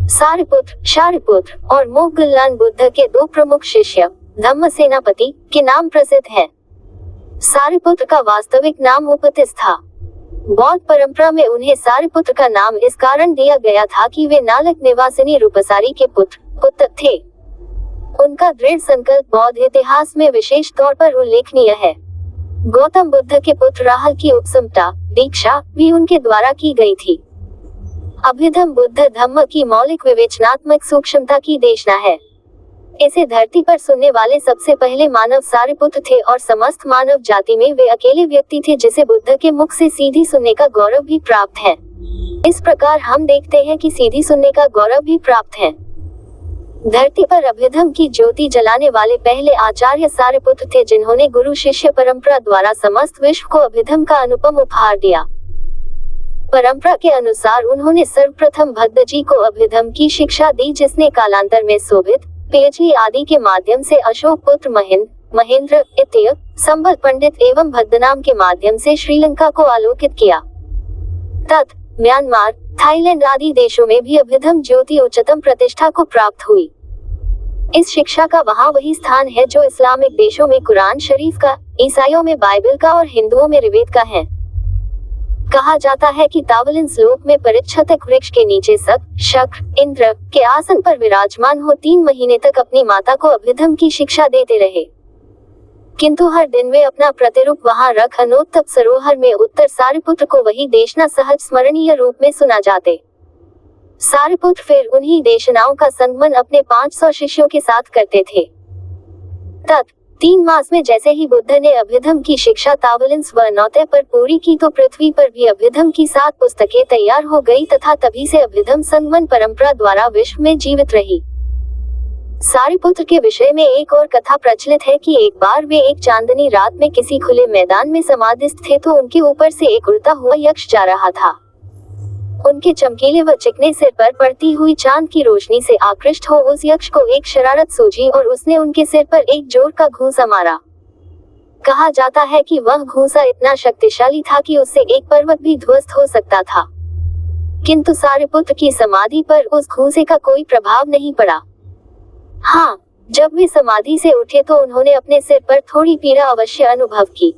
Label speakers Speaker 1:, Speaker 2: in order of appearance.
Speaker 1: सारिपुत्र, शारिपुत्र और मोग्गल्लान बुद्ध के दो प्रमुख शिष्य धम्म सेनापति के नाम प्रसिद्ध हैं। सारिपुत्र का वास्तविक नाम उपतिस था। बौद्ध परंपरा में उन्हें सारिपुत्र का नाम इस कारण दिया गया था कि वे नालक निवासिनी रूपसारी के पुत्र थे। उनका दृढ़ संकल्प बौद्ध इतिहास में विशेष तौर पर उल्लेखनीय है। गौतम बुद्ध के पुत्र राहल की उपसंपदा दीक्षा भी उनके द्वारा की गई थी। अभिधम्म बुद्ध धम्म की मौलिक विवेचनात्मक सूक्ष्मता की देशना है। इसे धरती पर सुनने वाले सबसे पहले मानव सारिपुत्र थे और समस्त मानव जाति में वे अकेले व्यक्ति थे जिसे बुद्ध के मुख से सीधी सुनने का गौरव भी प्राप्त है। इस प्रकार हम देखते हैं कि सीधी सुनने का गौरव भी प्राप्त है। धरती पर अभिधम्म की ज्योति जलाने वाले पहले आचार्य सारिपुत्र थे जिन्होंने गुरु शिष्य परंपरा द्वारा समस्त विश्व को अभिधम्म का अनुपम उपहार दिया। परंपरा के अनुसार उन्होंने सर्वप्रथम भद्दजी को अभिधम्म की शिक्षा दी जिसने कालांतर में शोभित पेयजी आदि के माध्यम से अशोक पुत्र महेंद्र इत्य संबल पंडित एवं भद्दनाम के माध्यम से श्रीलंका को आलोकित किया। म्यांमार, थाईलैंड आदि देशों में भी अभिधम्म ज्योति उच्चतम प्रतिष्ठा को प्राप्त हुई। इस शिक्षा का वहाँ वही स्थान है जो इस्लामिक देशों में कुरान शरीफ का, ईसाइयों में बाइबल का और हिंदुओं में ऋग्वेद का है। कहा जाता है कि तावलिन श्लोक में परिच्छतक वृक्ष के नीचे शक्र इंद्र के आसन पर विराजमान हो 3 महीने तक अपनी माता को अभिधम्म की शिक्षा देते रहे, किंतु हर दिन वे अपना प्रतिरूप वहां रख अनोत्तप सरोवर में उत्तर सारिपुत्र को वही देशना सहज स्मरणीय रूप में सुना जाते। सारिपुत्र फिर उन्हीं देशनाओं का संगमन अपने 500 शिष्यों के साथ करते थे। 3 मास में जैसे ही बुद्ध ने अभिधम्म की शिक्षा तावलिन स्वर्णोदय पर पूरी की तो पृथ्वी पर भी अभिधम्म की 7 पुस्तकें तैयार हो गई तथा तभी से अभिधम्म संगमन परंपरा द्वारा विश्व में जीवित रही। सारिपुत्र के विषय में एक और कथा प्रचलित है कि एक बार वे एक चांदनी रात में किसी खुले मैदान में समाधिस्थ थे तो उनके ऊपर से एक उड़ता हुआ यक्ष जा रहा था। उनके चमकीले व चिकने सिर पर पड़ती हुई चांद की रोशनी से आकृष्ट हो उस यक्ष को एक शरारत सूझी और उसने उनके सिर पर एक जोर का घूंसा मारा। कहा जाता है कि वह घूंसा इतना शक्तिशाली था कि उससे एक पर्वत भी ध्वस्त हो सकता था, किंतु सारिपुत्र की समाधि पर उस घूंसे का कोई प्रभाव नहीं पड़ा। हाँ, जब वे समाधि से उठे तो उन्होंने अपने सिर पर थोड़ी पीड़ा अवश्य अनुभव की।